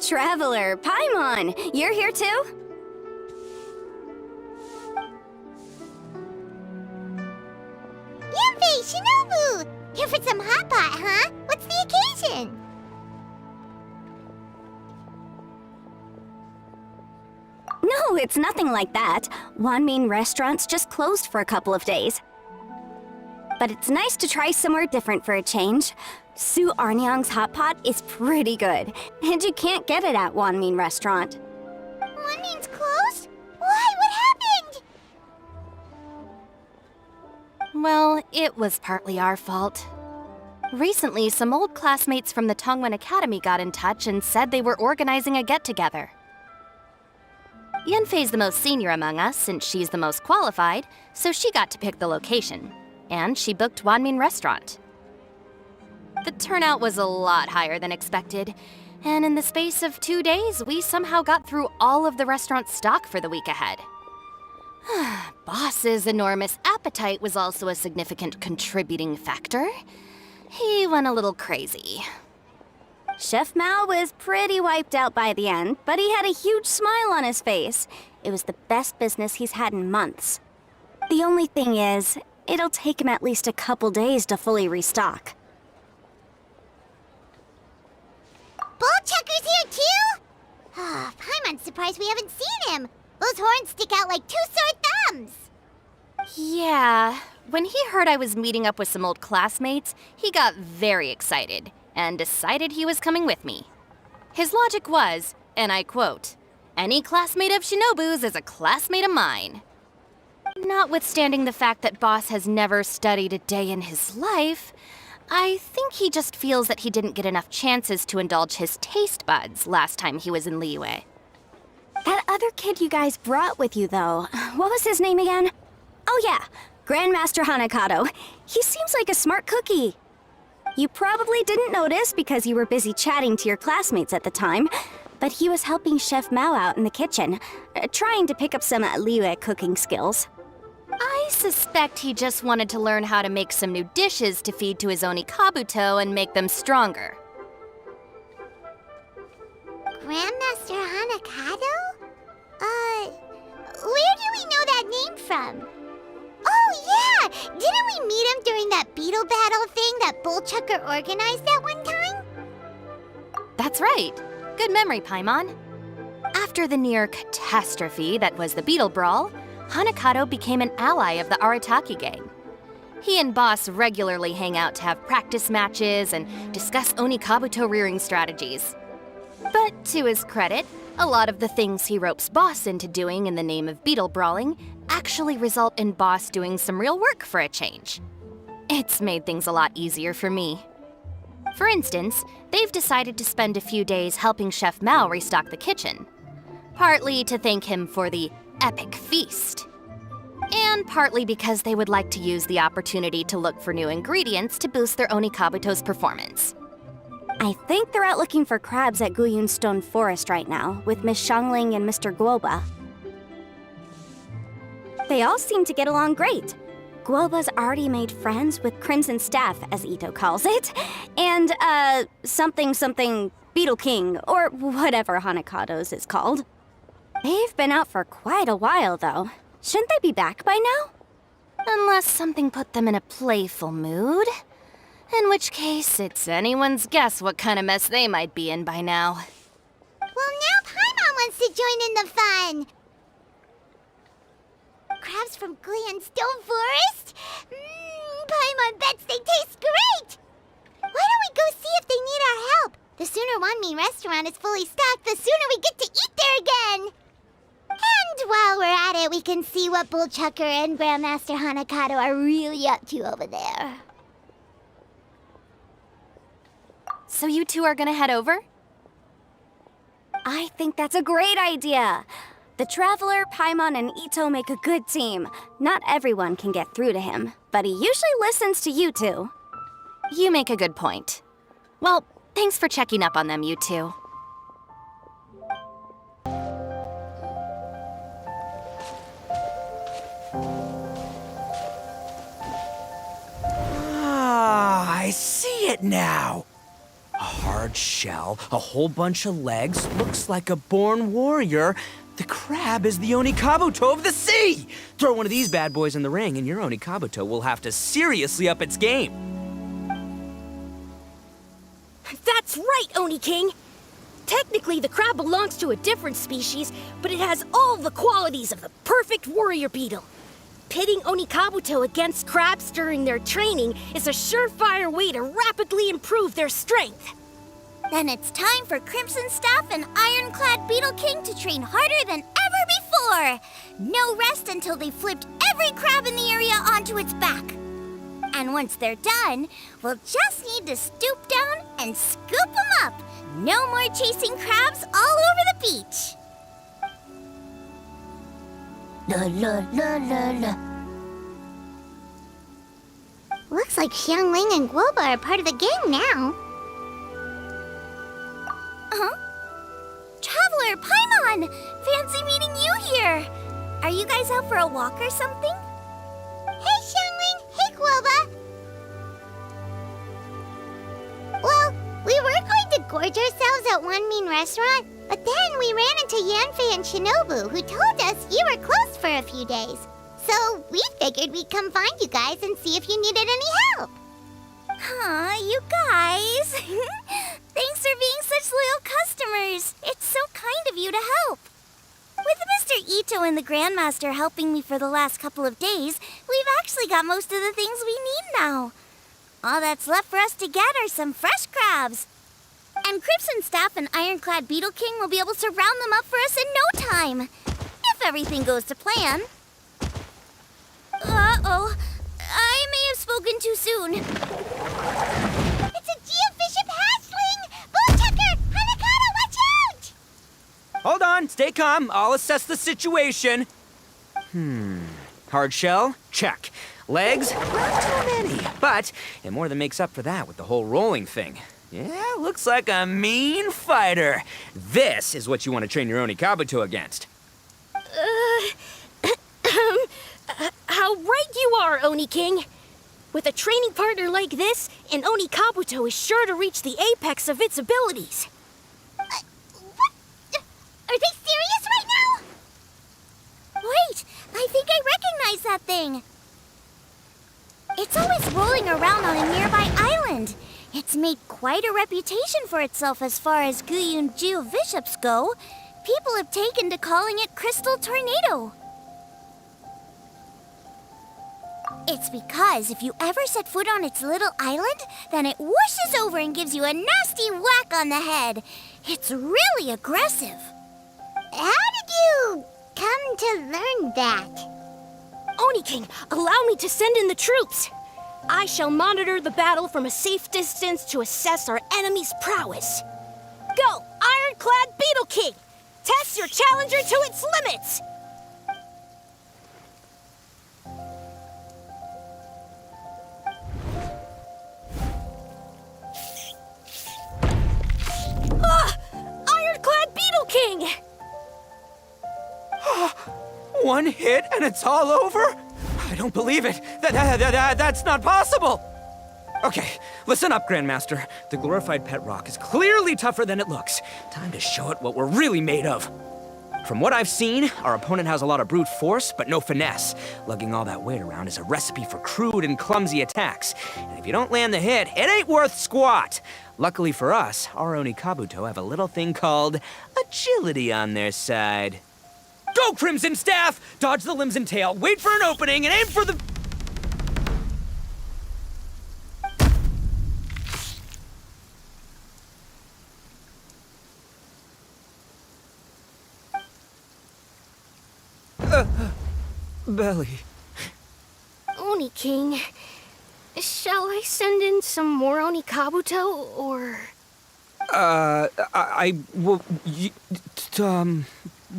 Traveler, Paimon, you're here too? Yanfei, Shinobu! Here for some hot pot, huh? What's the occasion? No, it's nothing like that. Wanmin restaurant's just closed for a couple of days. But it's nice to try somewhere different for a change. Su Arnyang's hot pot is pretty good, and you can't get it at Wanmin restaurant. Wanmin's closed? Why? What happened? Well, it was partly our fault. Recently, some old classmates from the Tongwen Academy got in touch and said they were organizing a get-together. Yanfei's the most senior among us since she's the most qualified, so she got to pick the location. And she booked Wanmin Restaurant. The turnout was a lot higher than expected, and in the space of 2 days, we somehow got through all of the restaurant's stock for the week ahead. Boss's enormous appetite was also a significant contributing factor. He went a little crazy. Chef Mao was pretty wiped out by the end, but he had a huge smile on his face. It was the best business he's had in months. The only thing is, it'll take him at least a couple days to fully restock. Bullchucker's here too? Paimon's surprised we haven't seen him. Those horns stick out like two sore thumbs. Yeah, when he heard I was meeting up with some old classmates, he got very excited and decided he was coming with me. His logic was, and I quote, "Any classmate of Shinobu's is a classmate of mine." Notwithstanding the fact that Boss has never studied a day in his life, I think he just feels that he didn't get enough chances to indulge his taste buds last time he was in Liyue. That other kid you guys brought with you, though, what was his name again? Oh yeah, Grandmaster Hanakato. He seems like a smart cookie. You probably didn't notice because you were busy chatting to your classmates at the time, but he was helping Chef Mao out in the kitchen, trying to pick up some Liyue cooking skills. I suspect he just wanted to learn how to make some new dishes to feed to his Onikabuto and make them stronger. Grandmaster Hanakato? Where do we know that name from? Oh, yeah! Didn't we meet him during that Beetle battle thing that Bullchucker organized that one time? That's right. Good memory, Paimon. After the near catastrophe that was the Beetle Brawl, Hanakato became an ally of the Arataki gang. He and Boss regularly hang out to have practice matches and discuss Onikabuto rearing strategies. But to his credit, a lot of the things he ropes Boss into doing in the name of Beetle brawling actually result in Boss doing some real work for a change. It's made things a lot easier for me. For instance, they've decided to spend a few days helping Chef Mao restock the kitchen. Partly to thank him for the epic feast. And partly because they would like to use the opportunity to look for new ingredients to boost their Onikabuto's performance. I think they're out looking for crabs at Guyun Stone Forest right now, with Miss Shangling and Mr. Guoba. They all seem to get along great. Guoba's already made friends with Crimson Staff, as Ito calls it, and, something Beetle King, or whatever Hanakato's is called. They've been out for quite a while, though. Shouldn't they be back by now? Unless something put them in a playful mood. In which case, it's anyone's guess what kind of mess they might be in by now. Well, now Paimon wants to join in the fun! Crabs from Guyun Stone Forest? Paimon bets they taste great! Why don't we go see if they need our help? The sooner Wanmin restaurant is fully stocked, the sooner we get to eat there again! And while we're at it, we can see what Bullchucker and Grandmaster Hanakato are really up to over there. So you two are gonna head over? I think that's a great idea. The Traveler, Paimon, and Ito make a good team. Not everyone can get through to him, but he usually listens to you two. You make a good point. Well, thanks for checking up on them, you two. Ah, I see it now. A hard shell, a whole bunch of legs, looks like a born warrior. The crab is the Onikabuto of the sea! Throw one of these bad boys in the ring and your Onikabuto will have to seriously up its game. That's right, Oni King! Technically, the crab belongs to a different species, but it has all the qualities of the perfect warrior beetle. Pitting Onikabuto against crabs during their training is a surefire way to rapidly improve their strength. Then it's time for Crimson Staff and Ironclad Beetle King to train harder than ever before. No rest until they've flipped every crab in the area onto its back. And once they're done, we'll just need to stoop down and scoop them up. No more chasing crabs all over the beach. La la la la la. Looks like Xiangling and Guoba are part of the gang now. Huh? Traveler, Paimon! Fancy meeting you here! Are you guys out for a walk or something? Hey, Xiangling! Hey, Guoba! Well, we were going to gorge ourselves at One Mean Restaurant, but then we ran into Yanfei and Shinobu, who told us you were closed for a few days. So we figured we'd come find you guys and see if you needed any help. Aw, you guys! Thanks for being such loyal customers. It's so kind of you to help. With Mr. Ito and the Grandmaster helping me for the last couple of days, we've actually got most of the things we need now. All that's left for us to get are some fresh crabs. And Crimson Staff and Ironclad Beetle King will be able to round them up for us in no time. If everything goes to plan. Uh-oh. I may have spoken too soon. It's a Geobishop hatchling! Bullchucker! Hanakata, watch out! Hold on, stay calm. I'll assess the situation. Hard shell? Check. Legs? Not too many, but it more than makes up for that with the whole rolling thing. Yeah, looks like a mean fighter. This is what you want to train your Onikabuto against. How right you are, Oni King! With a training partner like this, an Onikabuto is sure to reach the apex of its abilities. What? Are they serious right now? Wait, I think I recognize that thing. It's always rolling around on a nearby island. It's made quite a reputation for itself as far as Guyun Geobishops go. People have taken to calling it Crystal Tornado. It's because if you ever set foot on its little island, then it whooshes over and gives you a nasty whack on the head. It's really aggressive. How did you come to learn that? Oni King, allow me to send in the troops. I shall monitor the battle from a safe distance to assess our enemy's prowess. Go, Ironclad Beetle King! Test your challenger to its limits! Ironclad Beetle King! One hit and it's all over? I don't believe it. That's not possible. Okay, listen up, Grandmaster. The glorified pet rock is clearly tougher than it looks. Time to show it what we're really made of. From what I've seen, our opponent has a lot of brute force, but no finesse. Lugging all that weight around is a recipe for crude and clumsy attacks. And if you don't land the hit, it ain't worth squat. Luckily for us, our Onikabuto have a little thing called agility on their side. Go, Crimson Staff! Dodge the limbs and tail, wait for an opening, and aim for the... belly. Oni King, shall I send in some more Onikabuto, or...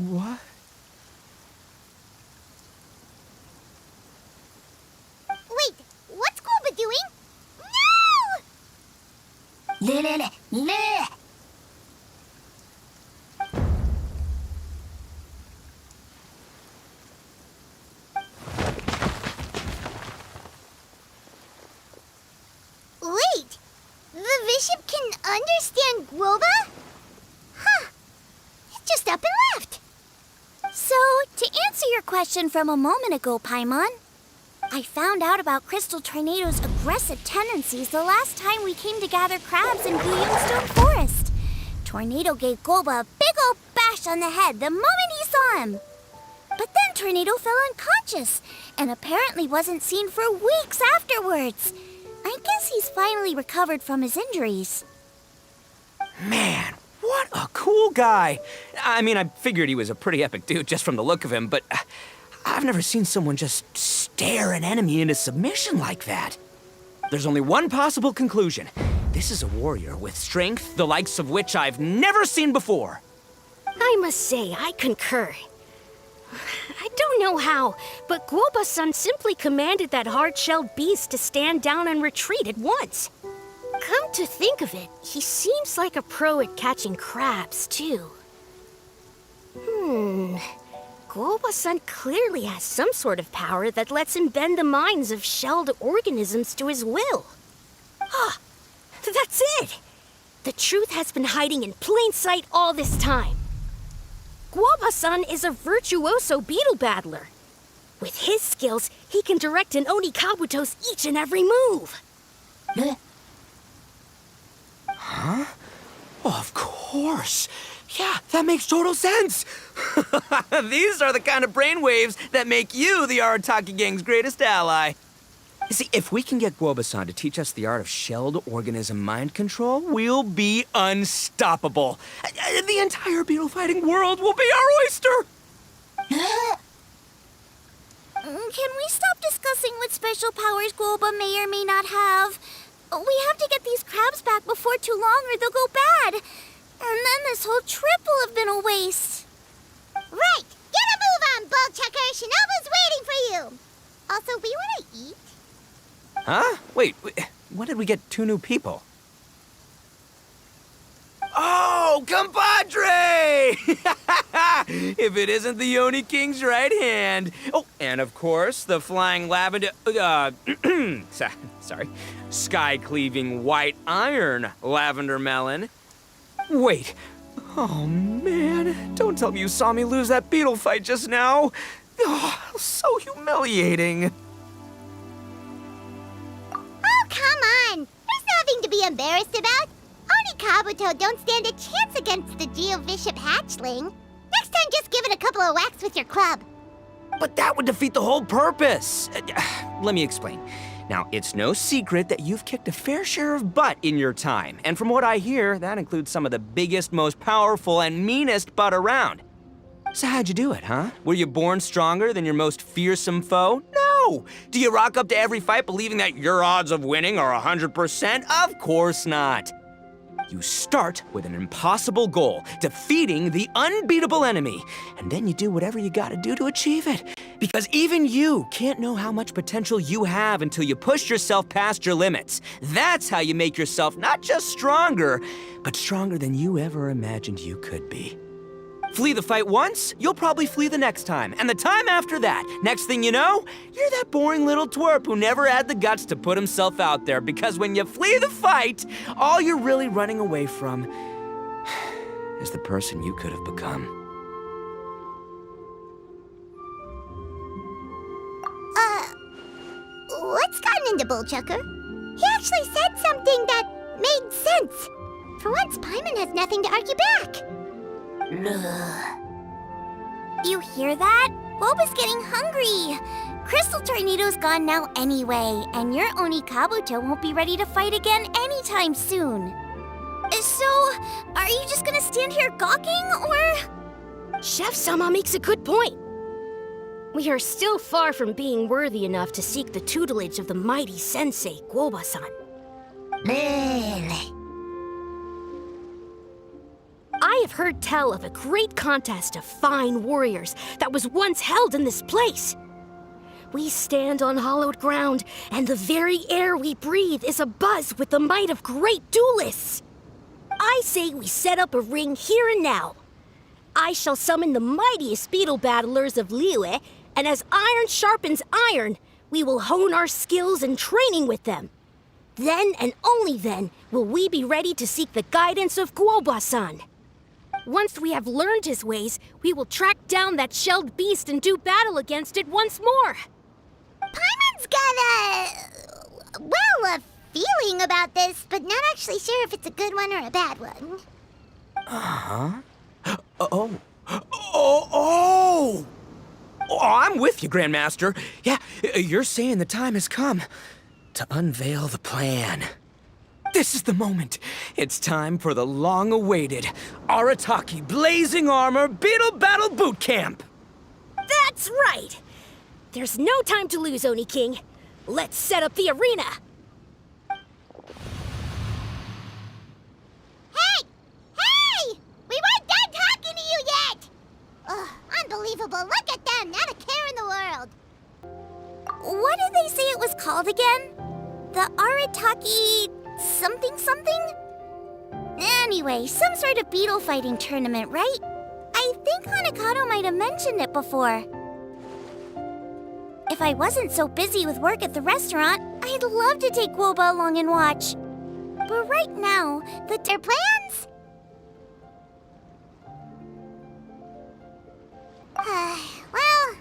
What? Wait, what's Guoba doing? No! Wait, The bishop can understand Guoba? Huh. It just up and left. So, to answer your question from a moment ago, Paimon, I found out about Crystal Tornado's aggressive tendencies the last time we came to gather crabs in Blue Yellowstone Forest. Tornado gave Golba a big old bash on the head the moment he saw him. But then Tornado fell unconscious and apparently wasn't seen for weeks afterwards. I guess he's finally recovered from his injuries. Man, what a cool guy. I mean, I figured he was a pretty epic dude just from the look of him, but I've never seen someone just stare an enemy into submission like that. There's only one possible conclusion. This is a warrior with strength, the likes of which I've never seen before. I must say, I concur. I don't know how, but Guoba-san simply commanded that hard-shelled beast to stand down and retreat at once. Come to think of it, he seems like a pro at catching crabs, too. Guoba-san clearly has some sort of power that lets him bend the minds of shelled organisms to his will. Ah, that's it! The truth has been hiding in plain sight all this time. Guoba-san is a virtuoso beetle battler. With his skills, he can direct an Oni Kabuto's each and every move. Huh? Oh, of course. Yeah, that makes total sense. These are the kind of brainwaves that make you the Arataki gang's greatest ally. You see, if we can get Guoba-san to teach us the art of shelled organism mind control, we'll be unstoppable. The entire beetle fighting world will be our oyster. Can we stop discussing what special powers Guoba may or may not have? We have to get these crabs back before too long or they'll go bad. And then this whole trip will have been a waste. Right! Get a move on, Bullchucker! Shinobu's waiting for you! Also, we want to eat? Huh? Wait, when did we get 2 new people? Oh, compadre! If it isn't the Oni King's right hand. Oh, and of course, the flying lavender, sorry, sky-cleaving white iron lavender melon. Wait, oh man, don't tell me you saw me lose that beetle fight just now. Oh, so humiliating. Oh, come on! There's nothing to be embarrassed about. Oni Kabuto don't stand a chance against the Geo-Bishop hatchling. Next time, just give it a couple of whacks with your club. But that would defeat the whole purpose. Let me explain. Now, it's no secret that you've kicked a fair share of butt in your time. And from what I hear, that includes some of the biggest, most powerful, and meanest butt around. So how'd you do it, huh? Were you born stronger than your most fearsome foe? No! Do you rock up to every fight believing that your odds of winning are 100%? Of course not. You start with an impossible goal, defeating the unbeatable enemy, and then you do whatever you gotta do to achieve it. Because even you can't know how much potential you have until you push yourself past your limits. That's how you make yourself not just stronger, but stronger than you ever imagined you could be. Flee the fight once, you'll probably flee the next time, and the time after that. Next thing you know, you're that boring little twerp who never had the guts to put himself out there, because when you flee the fight, all you're really running away from is the person you could have become. What's gotten into Bullchucker? He actually said something that made sense. For once, Paimon has nothing to argue back. You hear that? Guoba's getting hungry. Crystal Tornado's gone now anyway, and your Oni Kabuto won't be ready to fight again anytime soon. So, are you just gonna stand here gawking, or...? Chef-sama makes a good point. We are still far from being worthy enough to seek the tutelage of the mighty sensei, Guoba-san. I have heard tell of a great contest of fine warriors that was once held in this place. We stand on hallowed ground, and the very air we breathe is abuzz with the might of great duelists. I say we set up a ring here and now. I shall summon the mightiest beetle battlers of Liyue, and as iron sharpens iron, we will hone our skills and training with them. Then and only then will we be ready to seek the guidance of Guoba-san. Once we have learned his ways, we will track down that shelled beast and do battle against it once more. Paimon's got a feeling about this, but not actually sure if it's a good one or a bad one. Oh, I'm with you, Grandmaster. Yeah, you're saying the time has come to unveil the plan. This is the moment. It's time for the long-awaited Arataki Blazing Armor Beetle Battle Boot Camp. That's right! There's no time to lose, Oni King. Let's set up the arena. Hey! We weren't done talking to you yet! Ugh, unbelievable. Look at them, not a care in the world. What did they say it was called again? The Arataki something? Anyway, some sort of beetle fighting tournament, right? I think Hanakato might have mentioned it before. If I wasn't so busy with work at the restaurant, I'd love to take Woba along and watch. But right now, their plans? Well,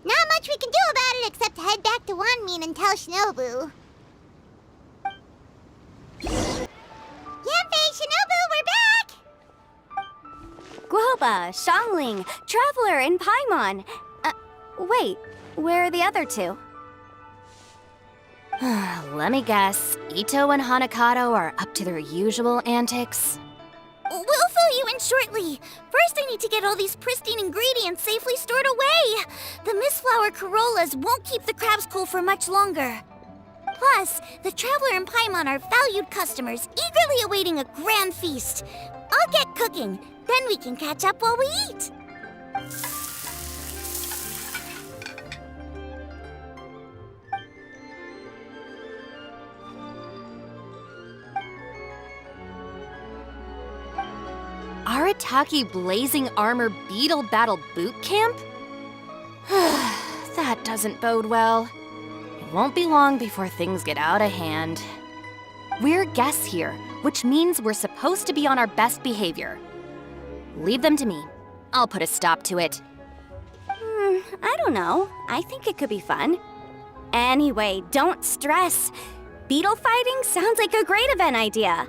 not much we can do about it except head back to Wanmin and tell Shinobu. Yanfei, Shinobu, we're back! Guoba, Xiangling, Traveler, and Paimon. Wait, where are the other two? Let me guess. Ito and Hanakato are up to their usual antics. We'll fill you in shortly. First, I need to get all these pristine ingredients safely stored away. The mistflower corollas won't keep the crabs cool for much longer. Plus, the Traveler and Paimon are valued customers, eagerly awaiting a grand feast. I'll get cooking, then we can catch up while we eat. Arataki Blazing Armor Beetle Battle Boot Camp? That doesn't bode well. It won't be long before things get out of hand. We're guests here, which means we're supposed to be on our best behavior. Leave them to me. I'll put a stop to it. I don't know. I think it could be fun. Anyway, don't stress. Beetle fighting sounds like a great event idea.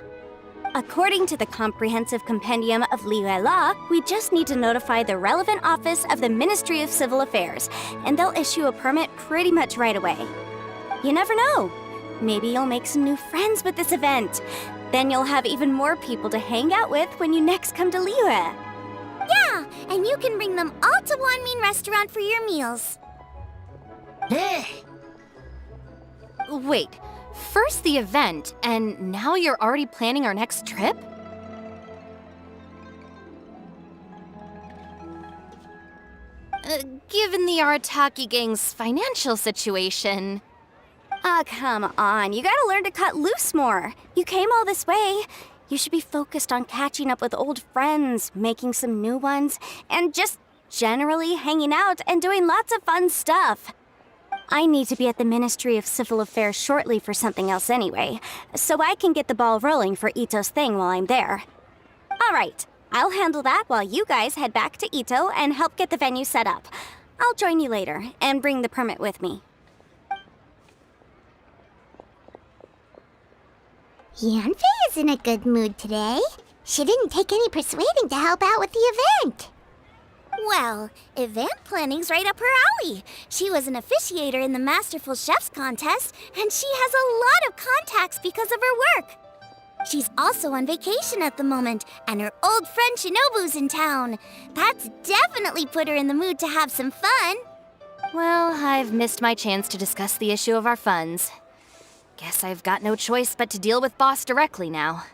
According to the Comprehensive Compendium of Liyue Law, we just need to notify the relevant office of the Ministry of Civil Affairs, and they'll issue a permit pretty much right away. You never know. Maybe you'll make some new friends with this event. Then you'll have even more people to hang out with when you next come to Liyue. Yeah, and you can bring them all to Wanmin Restaurant for your meals. Wait, first the event, and now you're already planning our next trip? Given the Arataki gang's financial situation... Come on. You gotta learn to cut loose more. You came all this way. You should be focused on catching up with old friends, making some new ones, and just generally hanging out and doing lots of fun stuff. I need to be at the Ministry of Civil Affairs shortly for something else anyway, so I can get the ball rolling for Ito's thing while I'm there. All right, I'll handle that while you guys head back to Ito and help get the venue set up. I'll join you later and bring the permit with me. Yanfei is in a good mood today. She didn't take any persuading to help out with the event. Well, event planning's right up her alley. She was an officiator in the Masterful Chefs contest, and she has a lot of contacts because of her work. She's also on vacation at the moment, and her old friend Shinobu's in town. That's definitely put her in the mood to have some fun. Well, I've missed my chance to discuss the issue of our funds. Guess I've got no choice but to deal with Boss directly now.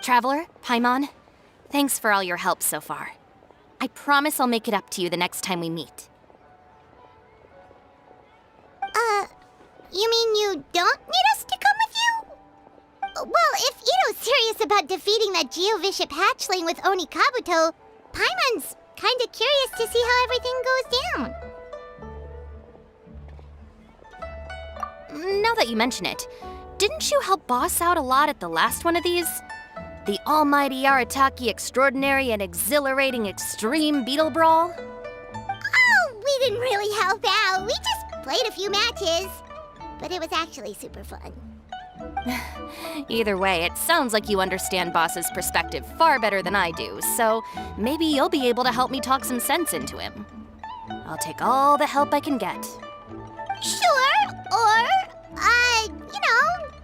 Traveler, Paimon, thanks for all your help so far. I promise I'll make it up to you the next time we meet. You mean you don't need us to come with you? Well, if Ito's serious about defeating that Geovishap hatchling with Oni Kabuto, Paimon's kinda curious to see how everything goes down. Now that you mention it, didn't you help Boss out a lot at the last one of these? The almighty Arataki extraordinary and exhilarating extreme Beetle Brawl? Oh, we didn't really help out. We just played a few matches. But it was actually super fun. Either way, it sounds like you understand Boss's perspective far better than I do, so maybe you'll be able to help me talk some sense into him. I'll take all the help I can get. Sure, or,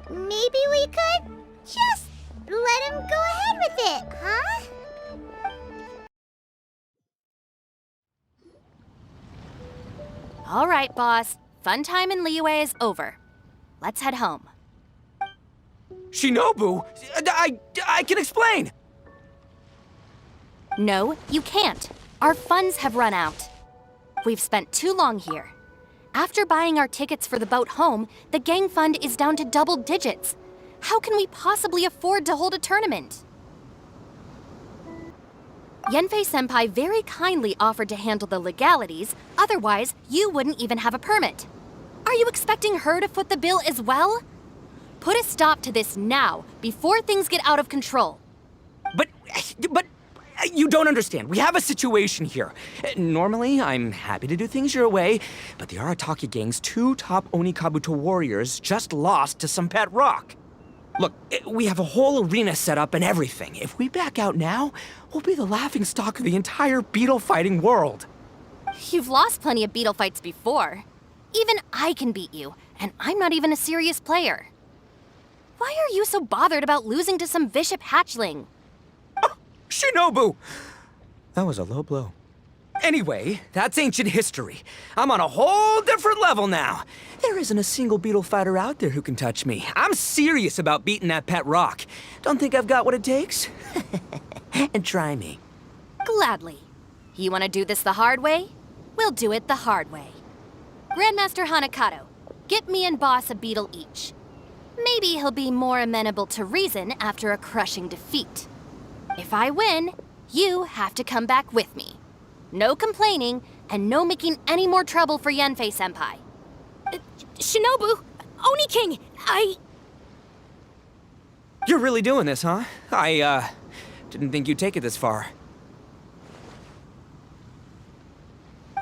maybe we could just let him go ahead with it, huh? All right, Boss. Fun time in Liyue is over. Let's head home. Shinobu, I can explain. No, you can't. Our funds have run out. We've spent too long here. After buying our tickets for the boat home, the gang fund is down to double digits. How can we possibly afford to hold a tournament? Yanfei-senpai very kindly offered to handle the legalities, otherwise you wouldn't even have a permit. Are you expecting her to foot the bill as well? Put a stop to this now, before things get out of control. But you don't understand. We have a situation here. Normally, I'm happy to do things your way, but the Arataki gang's 2 top Onikabuto warriors just lost to some pet rock. Look, we have a whole arena set up and everything. If we back out now, we'll be the laughingstock of the entire beetle fighting world. You've lost plenty of beetle fights before. Even I can beat you, and I'm not even a serious player. Why are you so bothered about losing to some Bishop hatchling? Oh, Shinobu! That was a low blow. Anyway, that's ancient history. I'm on a whole different level now. There isn't a single beetle fighter out there who can touch me. I'm serious about beating that pet rock. Don't think I've got what it takes? And try me. Gladly. You want to do this the hard way? We'll do it the hard way. Grandmaster Hanakato, get me and Boss a beetle each. Maybe he'll be more amenable to reason after a crushing defeat. If I win, you have to come back with me. No complaining, and no making any more trouble for Yanfei-senpai. Shinobu, Oni King, You're really doing this, huh? I didn't think you'd take it this far.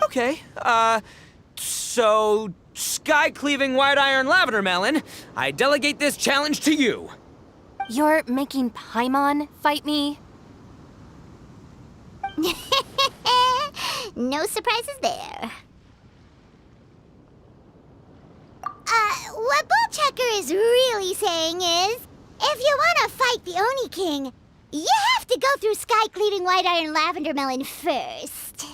Okay, so sky-cleaving white iron lavender melon, I delegate this challenge to you. You're making Paimon fight me? No surprises there. What Bullchucker is really saying is, if you want to fight the Oni King, you have to go through sky-cleaving white iron lavender melon first.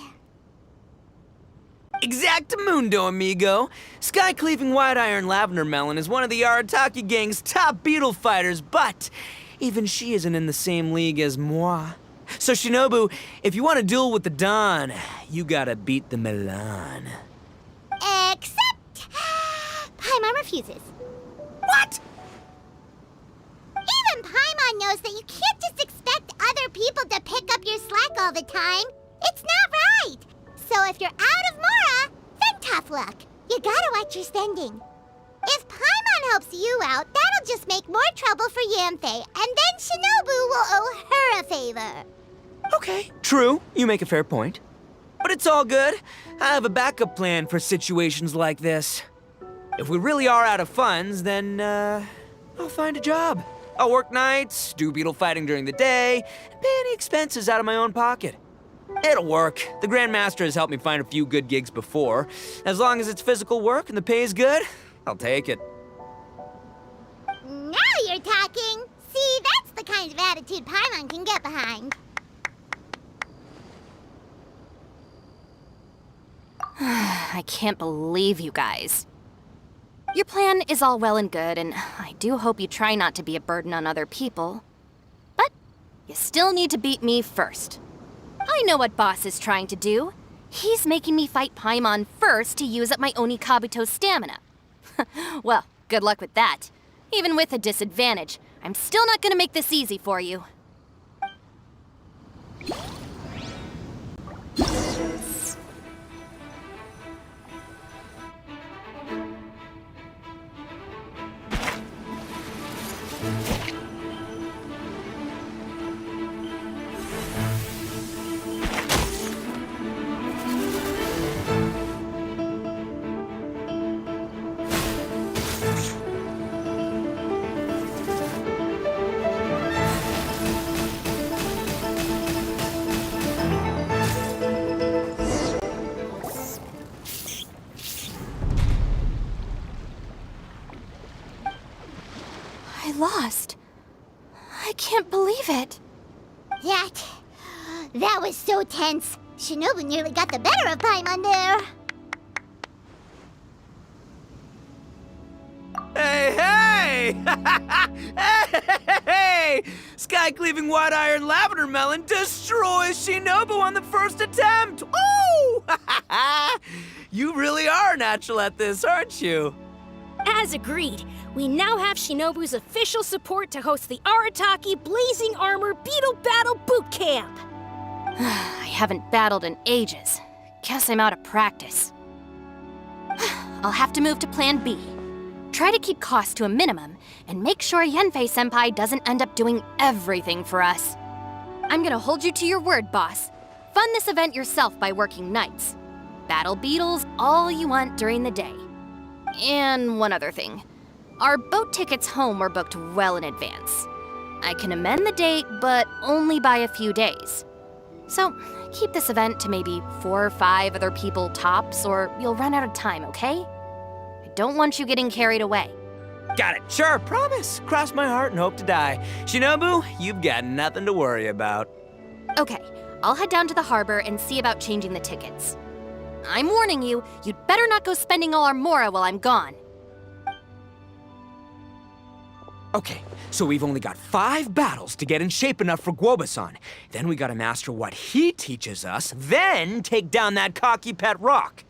Exactamundo, amigo. Sky-cleaving white iron lavender melon is one of the Arataki gang's top beetle fighters, but even she isn't in the same league as moi. So Shinobu, if you want to duel with the Don, you gotta beat the Milan. Except... Paimon refuses. What? Even Paimon knows that you can't just expect other people to pick up your slack all the time. It's not right. So if you're out of Mora, then tough luck. You gotta watch your spending. If Paimon helps you out, that'll just make more trouble for Yanfei, and then Shinobu will owe her a favor. Okay, true. You make a fair point. But it's all good. I have a backup plan for situations like this. If we really are out of funds, then, I'll find a job. I'll work nights, do beetle fighting during the day, and pay any expenses out of my own pocket. It'll work. The Grandmaster has helped me find a few good gigs before. As long as it's physical work and the pay is good, I'll take it. Now you're talking. See, that's the kind of attitude Paimon can get behind. I can't believe you guys. Your plan is all well and good, and I do hope you try not to be a burden on other people. But you still need to beat me first. I know what Boss is trying to do. He's making me fight Paimon first to use up my Oni Kabuto's stamina. Well, good luck with that. Even with a disadvantage, I'm still not gonna make this easy for you. I can't believe it. That was so tense. Shinobu nearly got the better of Paimon there. Hey! Hey! Sky-cleaving white iron lavender melon destroys Shinobu on the first attempt! Woo! You really are natural at this, aren't you? As agreed, we now have Shinobu's official support to host the Arataki Blazing Armor Beetle Battle Boot Camp. I haven't battled in ages. Guess I'm out of practice. I'll have to move to Plan B. Try to keep costs to a minimum and make sure Yanfei-senpai doesn't end up doing everything for us. I'm gonna hold you to your word, boss. Fund this event yourself by working nights. Battle beetles all you want during the day. And one other thing. Our boat tickets home were booked well in advance. I can amend the date, but only by a few days. So, keep this event to maybe 4 or 5 other people tops, or you'll run out of time, okay? I don't want you getting carried away. Got it. Sure, promise. Cross my heart and hope to die. Shinobu, you've got nothing to worry about. Okay, I'll head down to the harbor and see about changing the tickets. I'm warning you, you'd better not go spending all our mora while I'm gone. Okay, so we've only got 5 battles to get in shape enough for Guoba-san. Then we gotta master what he teaches us, then take down that cocky pet rock.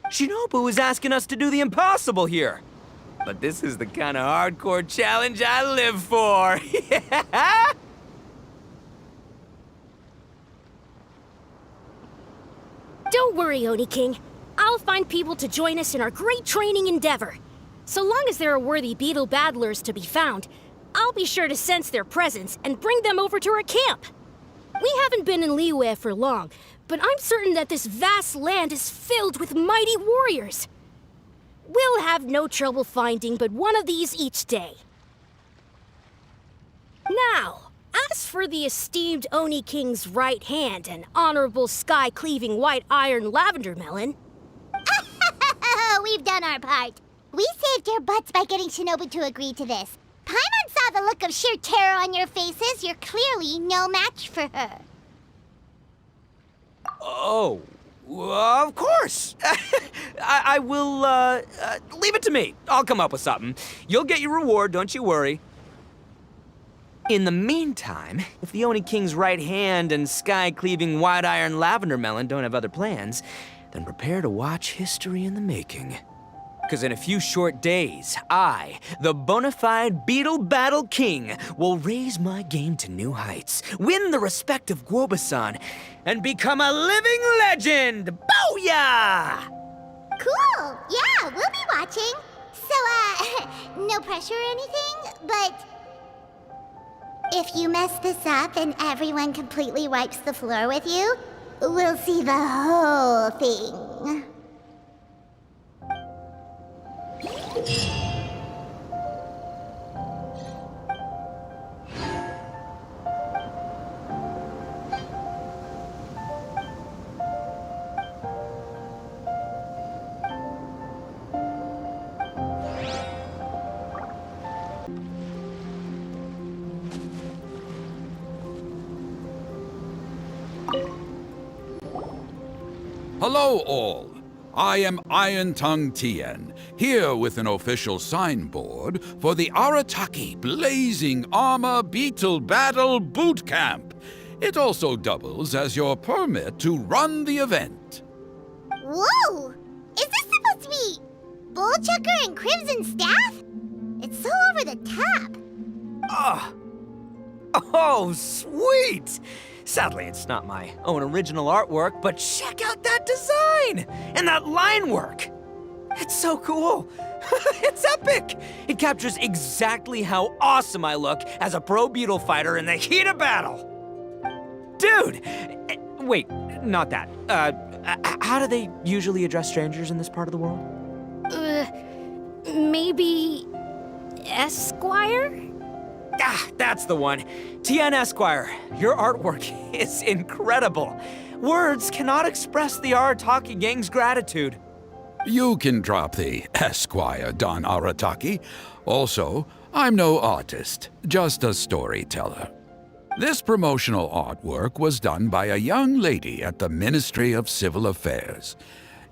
Shinobu is asking us to do the impossible here. But this is the kind of hardcore challenge I live for. Yeah! Don't worry, Oni King. I'll find people to join us in our great training endeavor. So long as there are worthy beetle battlers to be found, I'll be sure to sense their presence and bring them over to our camp. We haven't been in Liyue for long, but I'm certain that this vast land is filled with mighty warriors. We'll have no trouble finding but one of these each day. Now, as for the esteemed Oni King's right hand and honorable sky-cleaving white iron lavender melon... We've done our part. We saved your butts by getting Shinobu to agree to this. Paimon saw the look of sheer terror on your faces. You're clearly no match for her. Oh, of course. I will, leave it to me. I'll come up with something. You'll get your reward, don't you worry. In the meantime, if the Oni King's right hand and sky-cleaving white iron lavender melon don't have other plans, then prepare to watch history in the making. Because in a few short days, I, the bona fide Beetle Battle King, will raise my game to new heights, win the respect of Guoba-san, and become a living legend! Booyah! Cool. Yeah, we'll be watching. So, no pressure or anything, but... if you mess this up and everyone completely wipes the floor with you, we'll see the whole thing. Hello all. I am Iron Tongue Tien, here with an official signboard for the Arataki Blazing Armor Beetle Battle Boot Camp. It also doubles as your permit to run the event. Whoa! Is this supposed to be Bullchucker and Crimson Staff? It's so over the top. Oh, sweet! Sadly, it's not my own original artwork, but check out that design! And that line work! It's so cool! It's epic! It captures exactly how awesome I look as a pro beetle fighter in the heat of battle! Dude! Wait, not that. How do they usually address strangers in this part of the world? Maybe... Esquire? Ah, that's the one. Tien Esquire, your artwork is incredible. Words cannot express the Arataki gang's gratitude. You can drop the Esquire, Don Arataki. Also, I'm no artist, just a storyteller. This promotional artwork was done by a young lady at the Ministry of Civil Affairs.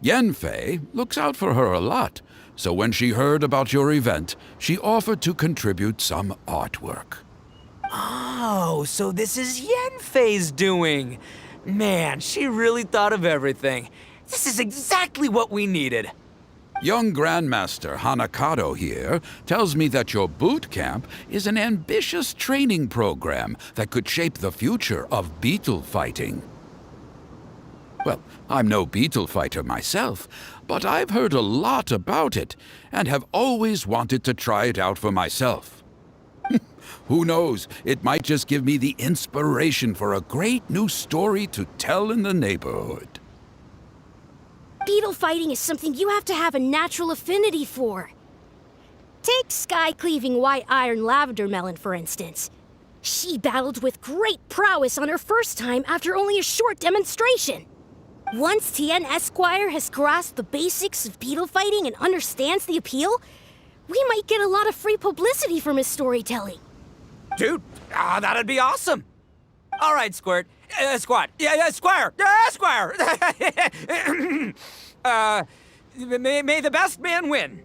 Yenfei looks out for her a lot, so when she heard about your event, she offered to contribute some artwork. Oh, so this is Yenfei's doing. Man, she really thought of everything. This is exactly what we needed. Young Grandmaster Hanakado here tells me that your boot camp is an ambitious training program that could shape the future of beetle fighting. Well, I'm no beetle fighter myself, but I've heard a lot about it and have always wanted to try it out for myself. Who knows, it might just give me the inspiration for a great new story to tell in the neighborhood. Beetle fighting is something you have to have a natural affinity for. Take sky-cleaving white iron lavender melon, for instance. She battled with great prowess on her first time after only a short demonstration. Once Tien Esquire has grasped the basics of beetle fighting and understands the appeal, we might get a lot of free publicity from his storytelling. Dude, that'd be awesome. All right, Squirt. Squad. Squire. Squire. May the best man win.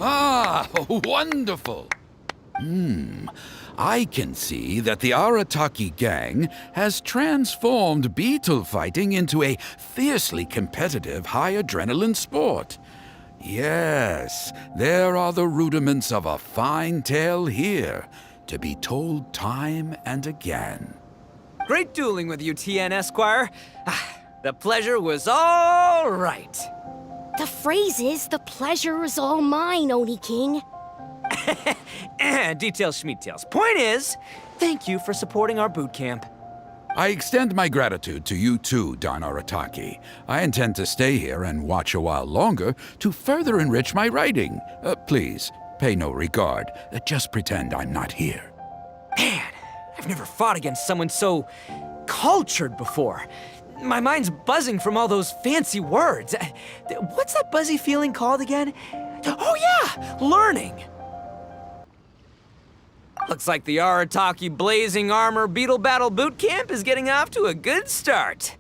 Ah, wonderful! I can see that the Arataki gang has transformed beetle fighting into a fiercely competitive high-adrenaline sport. Yes, there are the rudiments of a fine tale here, to be told time and again. Great dueling with you, Tien Esquire. The pleasure was all right. The phrase is, the pleasure is all mine, Oni King. Details schmeetails. Point is, thank you for supporting our boot camp. I extend my gratitude to you too, Don Arataki. I intend to stay here and watch a while longer to further enrich my writing. Please, pay no regard. Just pretend I'm not here. Man, I've never fought against someone so cultured before. My mind's buzzing from all those fancy words. What's that buzzy feeling called again? Oh yeah, learning. Looks like the Arataki Blazing Armor Beetle Battle Boot Camp is getting off to a good start.